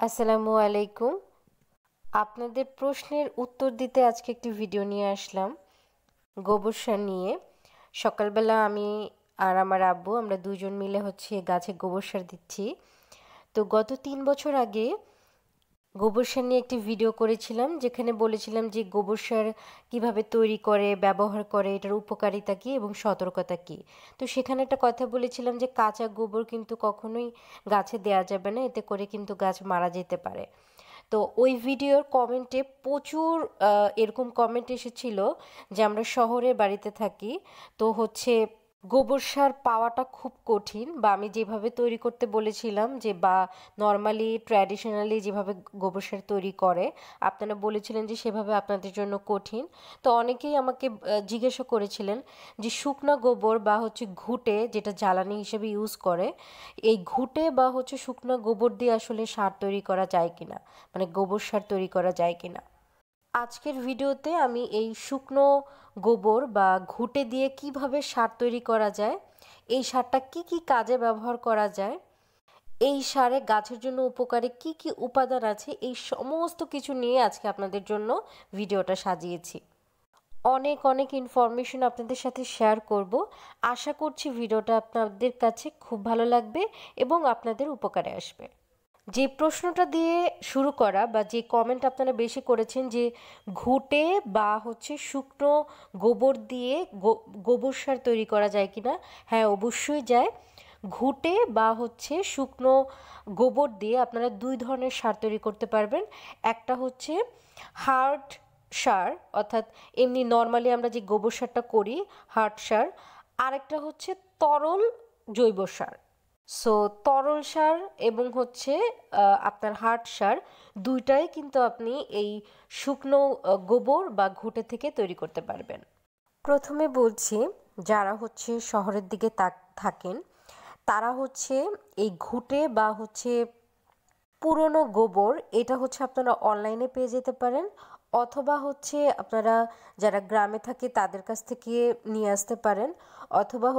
আসসালামু আলাইকুম। আপনাদের প্রশ্নের উত্তর দিতে আজকে একটি ভিডিও নিয়ে আসলাম গোবর সার নিয়ে। সকালবেলা আমি আর আমার আব্বু আমরা দুজন মিলে গাছে গোবর সার দিচ্ছি। তো গত 3 বছর আগে গোবর সার নিয়ে একটি ভিডিও করেছিলাম, যেখানে বলেছিলাম যে গোবর সার কীভাবে তৈরি করে, ব্যবহার করে, এটার উপকারিতা কী এবং সতর্কতা কী। তো সেখানে একটা কথা বলেছিলাম যে কাঁচা গোবর কিন্তু কখনোই গাছে দেওয়া যাবে না, এতে করে কিন্তু গাছ মারা যেতে পারে। তো ওই ভিডিওর কমেন্টে প্রচুর এরকম কমেন্ট এসেছিল যে আমরা শহরে বাড়িতে থাকি, তো গোবর সার পাওয়াটা খুব কঠিন, বা আমি যেভাবে তৈরি করতে বলেছিলাম যে বা নর্মালি ট্র্যাডিশনালি যেভাবে গোবর সার তৈরি করে আপনারা বলেছিলেন যে সেভাবে আপনাদের জন্য কঠিন। তো অনেকেই আমাকে জিজ্ঞাসা করেছিলেন যে শুকনা গোবর বা ঘুঁটে, যেটা জ্বালানি হিসেবে ইউজ করে, এই ঘুঁটে বা শুকনা গোবর দিয়ে আসলে সার তৈরি করা যায় কিনা, মানে গোবর সার তৈরি করা যায় কিনা। আজকের ভিডিওতে আমি এই শুকনো গোবর বা ঘুঁটে দিয়ে কিভাবে সার তৈরি করা যায়, এই সারটা কি কি কাজে ব্যবহার করা যায়, এই সারে গাছের জন্য উপকারী কি কি উপাদান আছে, এই সমস্ত কিছু নিয়ে আজকে আপনাদের জন্য ভিডিওটা সাজিয়েছি। অনেক অনেক ইনফরমেশন আপনাদের সাথে শেয়ার করব। আশা করছি ভিডিওটা আপনাদের কাছে খুব ভালো লাগবে এবং আপনাদের উপকারে আসবে। যে প্রশ্নটা দিয়ে শুরু করা বা যে কমেন্ট আপনারা বেশি করেছেন যে ঘুঁটে বা শুকনো গোবর দিয়ে গোবর সার তৈরি করা যায় কিনা, হ্যাঁ অবশ্যই যায়। ঘুঁটে বা শুকনো গোবর দিয়ে আপনারা দুই ধরনের সার তৈরি করতে পারবেন। একটা হার্ড সার, অর্থাৎ এমনি নর্মালি আমরা যে গোবর সারটা করি হার্ড সার। আরেকটা তরল জৈব সার। সো তরল সার এবং আপনার হার্ড সার দুইটাই কিন্তু আপনি এই শুকনো গোবর বা ঘুঁটে থেকে তৈরি করতে পারবেন। প্রথমে বলছি, যারা শহরের দিকে থাকেন তারা এই ঘুঁটে বা পুরনো গোবর, এটা আপনারা অনলাইনে পেয়ে যেতে পারেন, অথবা আপনারা যারা গ্রামে থাকে তাদের কাছ থেকে নিয়ে আসতে পারেন, অথবা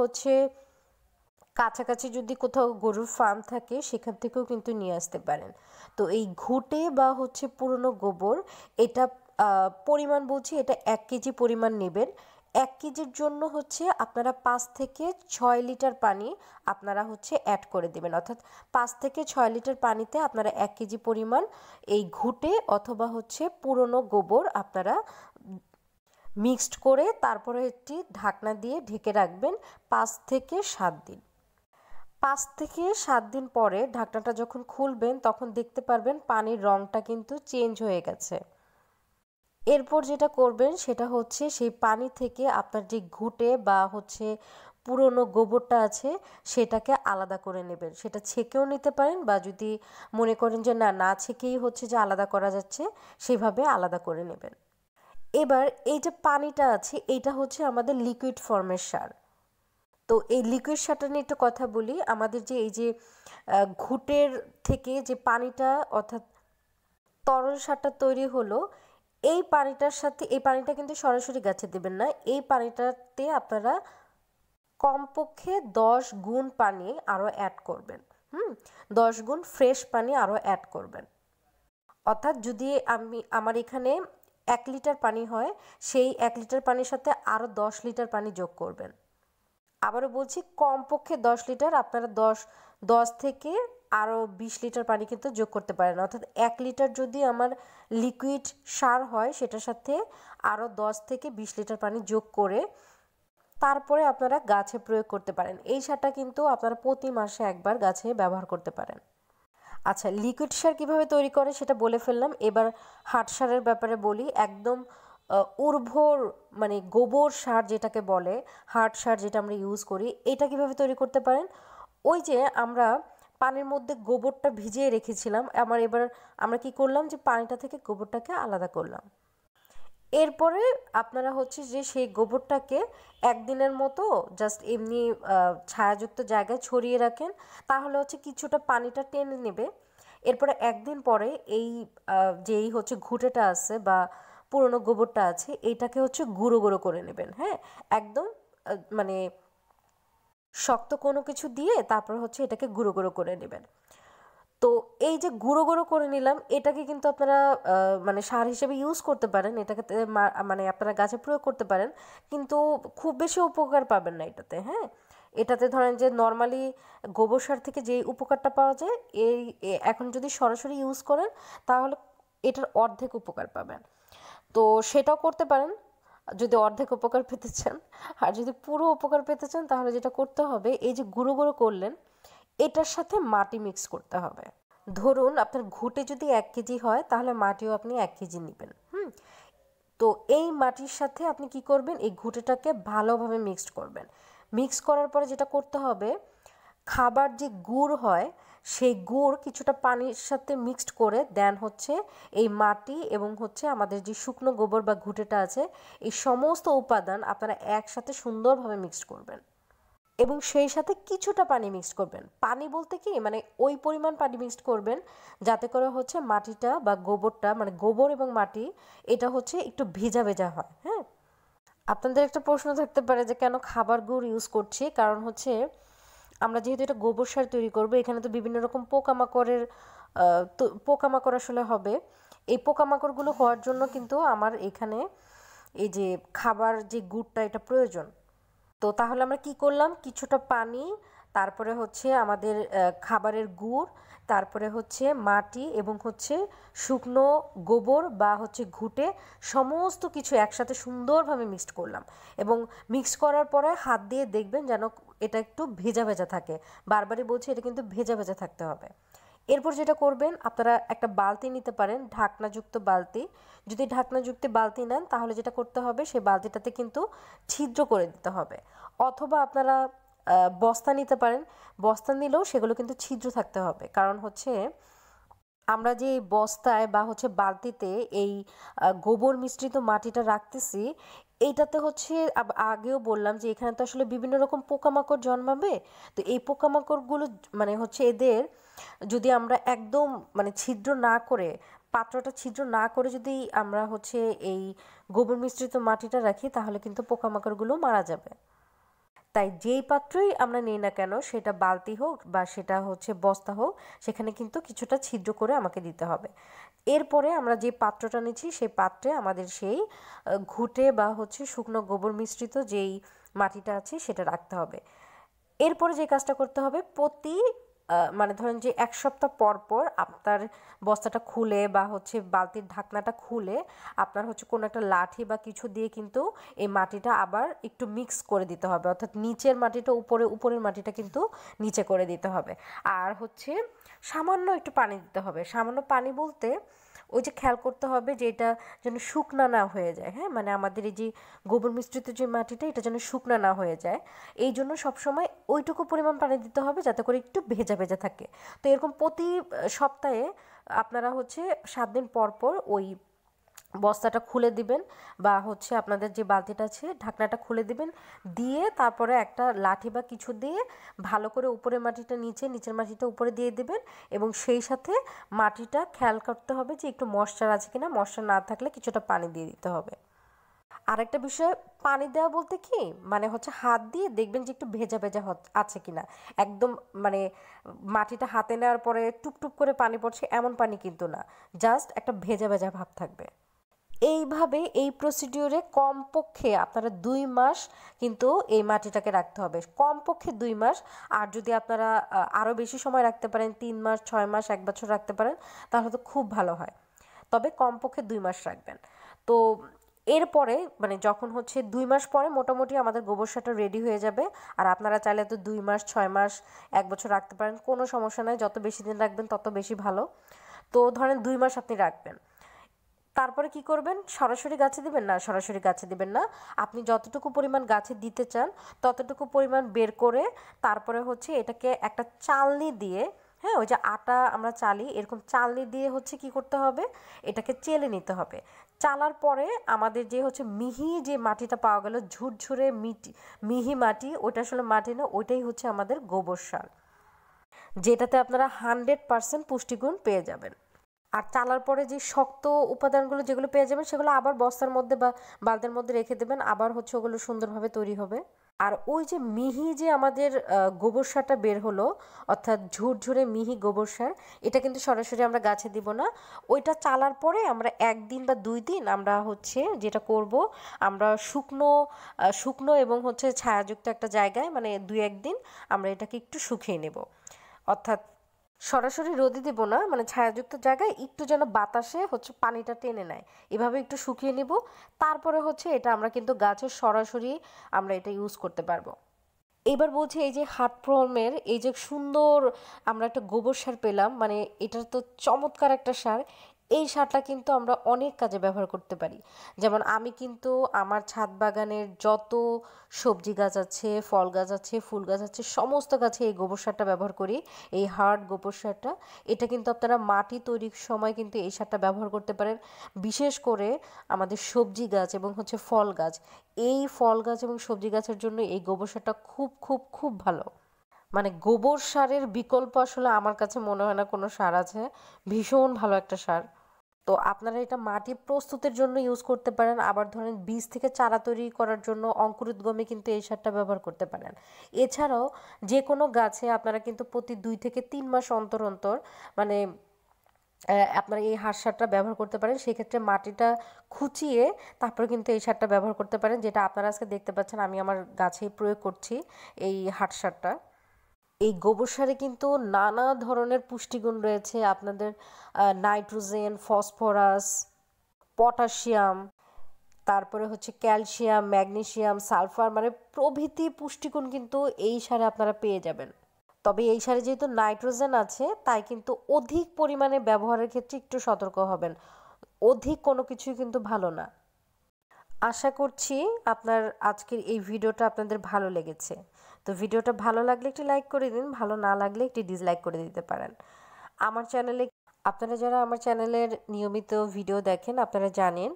কাছাকাছি যদি কোথাও গরুর ফার্ম থাকে সেখান থেকেও কিন্তু নিয়ে আসতে পারেন। তো এই ঘুঁটে বা পুরনো গোবর, এটা পরিমাণ বলছি, এটা 1 কেজি পরিমাণ নেবেন। 1 কেজির জন্য আপনারা 5 থেকে 6 লিটার পানি আপনারা অ্যাড করে দেবেন, অর্থাৎ 5 থেকে 6 লিটার পানিতে আপনারা 1 কেজি পরিমাণ এই ঘুঁটে অথবা পুরনো গোবর আপনারা মিক্সড করে তারপরে একটি ঢাকনা দিয়ে ঢেকে রাখবেন 5 থেকে 7 দিন। 5 থেকে 7 দিন পরে ঢাকনাটা যখন খুলবেন তখন দেখতে পারবেন পানির রঙটা কিন্তু চেঞ্জ হয়ে গেছে। এরপর যেটা করবেন সেটা সেই পানি থেকে আপনার যে ঘুঁটে বা পুরনো গোবরটা আছে সেটাকে আলাদা করে নেবেন। সেটা ছেঁকেও নিতে পারেন, বা যদি মনে করেন যে না ছেঁকেই যে আলাদা করা যাচ্ছে, সেভাবে আলাদা করে নেবেন। এবার এই যে পানিটা আছে এইটা আমাদের লিকুইড ফর্মের সার। তো এই লিকুইড সারটা নিয়ে একটু কথা বলি। আমাদের যে এই যে ঘুঁটের থেকে যে পানিটা, অর্থাৎ তরল সারটা তৈরি হলো, এই পানিটা কিন্তু সরাসরি গাছে দেবেন না। এই পানিটাতে আপনারা কমপক্ষে 10 গুণ পানি আরও অ্যাড করবেন। 10 গুণ ফ্রেশ পানি আরও অ্যাড করবেন। অর্থাৎ যদি আমার এখানে 1 লিটার পানি হয়, সেই 1 লিটার পানির সাথে আরও 10 লিটার পানি যোগ করবেন। আবারও বলছি, কমপক্ষে 10 লিটার, আপনারা 10 থেকে আরও 20 লিটার পানি কিন্তু যোগ করতে পারেন। অর্থাৎ 1 লিটার যদি আমার লিকুইড সার হয়, সেটার সাথে আরও 10 থেকে 20 লিটার পানি যোগ করে তারপরে আপনারা গাছে প্রয়োগ করতে পারেন। এই সারটা কিন্তু আপনারা প্রতি মাসে একবার গাছে ব্যবহার করতে পারেন। আচ্ছা, লিকুইড সার কীভাবে তৈরি করে সেটা বলে ফেললাম। এবার হার্ড সারের ব্যাপারে বলি। একদম উর্বর, মানে গোবর সার যেটাকে বলে, হার্ড সার যেটা আমরা ইউজ করি, এটা কিভাবে তৈরি করতে পারেন? ওই যে আমরা পানির মধ্যে গোবরটা ভিজিয়ে রেখেছিলাম, এবার আমরা কি করলাম যে পানিটা থেকে গোবরটাকে আলাদা করলাম। এরপরে আপনারা যে সেই গোবরটাকে একদিনের মতো জাস্ট এমনি ছায়াযুক্ত জায়গায় ছড়িয়ে রাখেন, তাহলে কিছুটা পানিটা টেনে নেবে। এরপরে একদিন পরে এই যেই ঘুঁটেটা আছে বা পুরনো গোবরটা আছে, এইটাকে গুঁড়ো গুঁড়ো করে নেবেন। হ্যাঁ, একদম মানে শক্ত কোনো কিছু দিয়ে তারপর এটাকে গুঁড়ো গুঁড়ো করে নেবেন। তো তো এই যে গুঁড়ো গুঁড়ো করে নিলাম, এটাকে কিন্তু আপনারা মানে সার হিসেবে ইউজ করতে পারেন, এটাকে মানে আপনারা গাছে প্রয়োগ করতে পারেন, কিন্তু খুব বেশি উপকার পাবেন না এটাতে। হ্যাঁ, এটাতে ধরেন যে নর্মালি গোবর সার থেকে যে উপকারটা পাওয়া যায়, এখন যদি সরাসরি ইউজ করেন তাহলে এটার অর্ধেক উপকার পাবেন। তো সেটাও করতে পারেন যদি অর্ধেক উপকার পেতে চান। আর যদি পুরো উপকার পেতে চান তাহলে যেটা করতে হবে, এই যে গুঁড়ো গুঁড়ো করলেন এটার সাথে মাটি মিক্স করতে হবে। ধরুন আপনার ঘুঁটে যদি 1 কেজি হয় তাহলে মাটিও আপনি 1 কেজি নেবেন। তো এই মাটির সাথে আপনি কি করবেন, এই ঘুঁটেটাকে ভালোভাবে মিক্সড করবেন। মিক্স করার পরে যেটা করতে হবে, খাবার যে গুড় হয় সেই গুড় কিছুটা পানির সাথে মিক্সড করে দেন হচ্ছে এই মাটি এবং হচ্ছে আমাদের যে শুকনো গোবর বা ঘুঁটেটা আছে, এই সমস্ত উপাদান আপনারা একসাথে সুন্দরভাবে মিক্সড করবেন এবং সেই সাথে কিছুটা পানি মিক্সড করবেন। পানি বলতে কি, মানে ওই পরিমাণ পানি মিক্সড করবেন যাতে করে হচ্ছে মাটিটা বা গোবরটা, মানে গোবর এবং মাটি এটা হচ্ছে একটু ভেজা ভেজা হয়। হ্যাঁ, আপনাদের একটা প্রশ্ন থাকতে পারে যে কেন খাবার গুঁড় ইউজ করছি, কারণ হচ্ছে আমরা যেহেতু এটা গোবর সার তৈরি করবো, এখানে তো বিভিন্ন রকম পোকামাকড়ের পোকামাকড় আসলে হবে। এই পোকামাকড়গুলো হওয়ার জন্য কিন্তু আমার এখানে এই যে খাবার যে গুড়টা এটা প্রয়োজন। তো তাহলে আমরা কি করলাম, কিছুটা পানি, তারপরে হচ্ছে আমাদের খাবারের গুড়, তারপরে হচ্ছে মাটি এবং হচ্ছে শুকনো গোবর বা হচ্ছে ঘুঁটে, সমস্ত কিছু একসাথে সুন্দরভাবে মিক্সড করলাম। এবং মিক্স করার পরে হাত দিয়ে দেখবেন যেন এটা একটু ভেজা ভেজা থাকে। বারবারই বলছি, এটা কিন্তু ভেজা ভেজা থাকতে হবে। এরপর যেটা করবেন, আপনারা একটা বালতি নিতে পারেন, ঢাকনাযুক্ত বালতি। যদি ঢাকনাযুক্ত বালতি নেন তাহলে যেটা করতে হবে, সেই বালতিটাতে কিন্তু ছিদ্র করে দিতে হবে। অথবা আপনারা বস্তা নিতে পারেন, বস্তা নিলেও সেগুলো কিন্তু ছিদ্র থাকতে হবে। কারণ হচ্ছে আমরা যে বস্তায় বা হচ্ছে বালতিতে এই গোবর মিশ্রিত মাটিটা রাখতেছি, এইটাতে হচ্ছে আগেও বললাম যে এখানে তো আসলে বিভিন্ন রকম পোকামাকড় জন্মাবে। তো এই পোকামাকড়গুলো মানে হচ্ছে এদের যদি আমরা একদম মানে ছিদ্র না করে, পাত্রটা ছিদ্র না করে যদি আমরা হচ্ছে এই গোবর মিশ্রিত মাটিটা রাখি তাহলে কিন্তু পোকামাকড়গুলো মারা যাবে। তাই যেই পাত্রই আমরা নিই না কেন, সেটা বালতি হোক বা সেটা হচ্ছে বস্তা হোক, সেখানে কিন্তু কিছুটা ছিদ্র করে আমাকে দিতে হবে। এরপরে আমরা যে পাত্রটা নিচ্ছি সেই পাত্রে আমাদের সেই ঘুঁটে বা হচ্ছে শুকনো গোবর মিশ্রিত যেই মাটিটা আছে সেটা রাখতে হবে। এরপরে যে কাজটা করতে হবে, প্রতি মানে ধরেন যে 1 সপ্তাহ পর পর আপনার বস্তাটা খুলে বা হচ্ছে বালতির ঢাকনাটা খুলে আপনার হচ্ছে কোনো একটা লাঠি বা কিছু দিয়ে কিন্তু এই মাটিটা আবার একটু মিক্স করে দিতে হবে। অর্থাৎ নিচের মাটিটা উপরে, উপরের মাটিটা কিন্তু নিচে করে দিতে হবে। আর হচ্ছে সামান্য একটু পানি দিতে হবে। সামান্য পানি বলতে ওই যে খেয়াল করতে হবে যে এটা যেন শুকনা না হয়ে যায়। হ্যাঁ, মানে আমাদের এই যে গোবর মিশ্রিত যে মাটিটা এটা যেন শুকনা না হয়ে যায়, এই জন্য সবসময় ওইটুকু পরিমাণ পানি দিতে হবে যাতে করে একটু ভেজা ভেজা থাকে। তো এরকম প্রতি সপ্তাহে আপনারা হচ্ছে 7 দিন পর পর ওই বস্তাটা খুলে দিবেন বা হচ্ছে আপনাদের যে বালতিটা আছে ঢাকনাটা খুলে দিবেন, দিয়ে তারপরে একটা লাঠি বা কিছু দিয়ে ভালো করে উপরের মাটিটা নিচে, নিচের মাটিটা উপরে দিয়ে দিবেন এবং সেই সাথে মাটিটা খেয়াল করতে হবে যে একটু ময়েশ্চার আছে কিনা, ময়েশ্চার না থাকলে কিছুটা পানি দিয়ে দিতে হবে। আরেকটা বিষয়, পানি দেওয়া বলতে কি, মানে হচ্ছে হাত দিয়ে দেখবেন যে একটু ভেজা ভেজা আছে কিনা। একদম মানে মাটিটা হাতে নেওয়ার পরে টুপটুপ করে পানি পড়ছে এমন পানি কিন্তু না, জাস্ট একটা ভেজা ভেজা ভাব থাকবে। এইভাবে এই প্রসিডিওরে কমপক্ষে আপনারা 2 মাস কিন্তু এই মাটিটাকে রাখতে হবে, কমপক্ষে 2 মাস। আর যদি আপনারা আরও বেশি সময় রাখতে পারেন, 3 মাস, 6 মাস, 1 বছর রাখতে পারেন তাহলে তো খুব ভালো হয়। তবে কমপক্ষে 2 মাস রাখবেন। তো এরপরে মানে যখন হচ্ছে 2 মাস পরে মোটামুটি আমাদের গোবর সারটা রেডি হয়ে যাবে। আর আপনারা চাইলে তো 2 মাস, 6 মাস, 1 বছর রাখতে পারেন, কোনো সমস্যা নাই। যত বেশি দিন রাখবেন তত বেশি ভালো। তো ধরেন 2 মাস আপনি রাখবেন, তারপরে কি করবেন, সরাসরি গাছে দিবেন না, সরাসরি গাছে দিবেন না। আপনি যতটুকু পরিমাণ গাছে দিতে চান ততটুকু পরিমাণ বের করে তারপরে হচ্ছে এটাকে একটা চালনি দিয়ে, হ্যাঁ, ওই যে আটা আমরা চালি এরকম চালনি দিয়ে হচ্ছে কি করতে হবে, এটাকে চেলে নিতে হবে। চালার পরে আমাদের যে হচ্ছে মিহি যে মাটিটা পাওয়া গেল, ঝুরঝুরে মিহি মাটি, ওইটা আসলে মাটি না, ওইটাই হচ্ছে আমাদের গোবর সার, যেটাতে আপনারা 100% পুষ্টিগুণ পেয়ে যাবেন। আর চালার পরে যে শক্ত উপাদানগুলো যেগুলো পেয়ে যাবেন সেগুলো আবার বস্তার মধ্যে বা বালতির মধ্যে রেখে দেবেন, আবার হচ্ছে ওগুলো সুন্দরভাবে তৈরি হবে। আর ওই যে মিহি যে আমাদের গোবর সারটা বের হলো, অর্থাৎ ঝুরঝুরে মিহি গোবর সার, এটা কিন্তু সরাসরি আমরা গাছে দিব না। ওইটা চালার পরে আমরা 1 দিন বা 2 দিন আমরা হচ্ছে যেটা করব, আমরা শুকনো শুকনো এবং হচ্ছে ছায়াযুক্ত একটা জায়গায়, মানে 2-1 দিন আমরা এটাকে একটু শুকিয়ে নেব। অর্থাৎ সরাসরি রোদে দেব না, মানে ছায়াযুক্ত জায়গায় একটু যেন বাতাসে হচ্ছে পানিটা টেনে নেয়, এভাবে একটু শুকিয়ে নিব। তারপরে হচ্ছে এটা আমরা কিন্তু গাছের সরাসরি আমরা এটা ইউজ করতে পারবো। এবার বলছি, এই যে হাটপ্রমের এই যে সুন্দর আমরা একটা গোবর সার পেলাম, মানে এটা তো চমৎকার একটা সার। এই সারটা কিন্তু আমরা অনেক কাজে ব্যবহার করতে পারি। যেমন আমি কিন্তু আমার ছাদ বাগানের যত সবজি গাছ আছে, ফল গাছ আছে, ফুল গাছ আছে, সমস্ত গাছে এই গোবর সারটা ব্যবহার করি, এই হার্ড গোবর সারটা। এটা কিন্তু আপনারা মাটি তৈরির সময় কিন্তু এই সারটা ব্যবহার করতে পারেন। বিশেষ করে আমাদের সবজি গাছ এবং হচ্ছে ফল গাছ, এই ফল গাছ এবং সবজি গাছের জন্য এই গোবর সারটা খুব খুব খুব ভালো। মানে গোবর সারের বিকল্প আসলে আমার কাছে মনে হয় না কোনো সার আছে। ভীষণ ভালো একটা সার। তো আপনারা এটা মাটি প্রস্তুতের জন্য ইউজ করতে পারেন, আবার ধরেন বীজ থেকে চারা তৈরি করার জন্য অঙ্কুরোদ্গমে কিন্তু এই সারটা ব্যবহার করতে পারেন। এছাড়াও যে কোনো গাছে আপনারা কিন্তু প্রতি 2 থেকে 3 মাস অন্তর অন্তর, মানে আপনারা এই হাঁস সারটা ব্যবহার করতে পারেন। সেক্ষেত্রে মাটিটা খুঁচিয়ে তারপরে কিন্তু এই সারটা ব্যবহার করতে পারেন, যেটা আপনারা আজকে দেখতে পাচ্ছেন আমি আমার গাছেই প্রয়োগ করছি এই হাঁস সারটা। এই গোবর সারে কিন্তু নানা ধরনের পুষ্টিগুণ রয়েছে আপনাদের, নাইট্রোজেন, ফসফরাস, পটাশিয়াম, তারপরে হচ্ছে ক্যালসিয়াম, ম্যাগনেসিয়াম, সালফার, মানে প্রভৃতি পুষ্টিগুণ কিন্তু এই সারে আপনারা পেয়ে যাবেন। তবে এই সারে যেহেতু নাইট্রোজেন আছে, তাই কিন্তু অধিক পরিমাণে ব্যবহারের ক্ষেত্রে একটু সতর্ক হবেন। অধিক কোনো কিছুই কিন্তু ভালো না। আশা করছি আপনার আজকের এই ভিডিওটা আপনাদের ভালো লেগেছে। তো ভিডিওটা ভালো লাগলে একটি লাইক করে দিন, ভালো না লাগলে একটি ডিসলাইক করে দিতে পারেন। আমার চ্যানেলে, আপনারা যারা আমার চ্যানেলের নিয়মিত ভিডিও দেখেন, আপনারা জানেন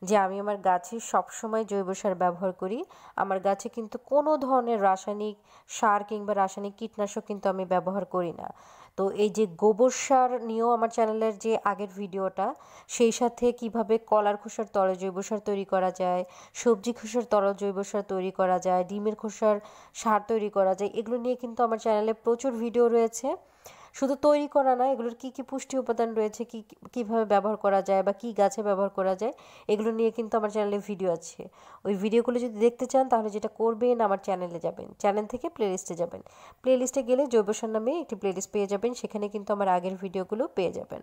যে আমি আমার গাছে সবসময় জৈব সার ব্যবহার করি। আমার গাছে কিন্তু কোনো ধরনের রাসায়নিক সার কিংবা রাসায়নিক কীটনাশক কিন্তু আমি ব্যবহার করি না। তো এই যে গোবর সার নিয়েও আমার চ্যানেলের যে আগের ভিডিওটা, সেই সাথে কিভাবে কলার খোসার তরল জৈব সার তৈরি করা যায়, সবজি খোসার তরল জৈব সার তৈরি করা যায়, ডিমের খোসার সার তৈরি করা যায়, এগুলো নিয়ে কিন্তু আমার চ্যানেলে প্রচুর ভিডিও রয়েছে। শুধু তৈরি করা না, এগুলোর কী কী পুষ্টি উপাদান রয়েছে, কীভাবে ব্যবহার করা যায় বা কী গাছে ব্যবহার করা যায়, এগুলো নিয়ে কিন্তু আমার চ্যানেলে ভিডিও আছে। ওই ভিডিওগুলো যদি দেখতে চান তাহলে যেটা করবেন, আমার চ্যানেলে যাবেন, চ্যানেল থেকে প্লেলিস্টে যাবেন, প্লেলিস্টে গেলে জৈব সার নামে একটি প্লেলিস্ট পেয়ে যাবেন, সেখানে কিন্তু আমার আগের ভিডিওগুলো পেয়ে যাবেন।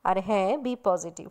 আর হ্যাঁ, বি পজিটিভ।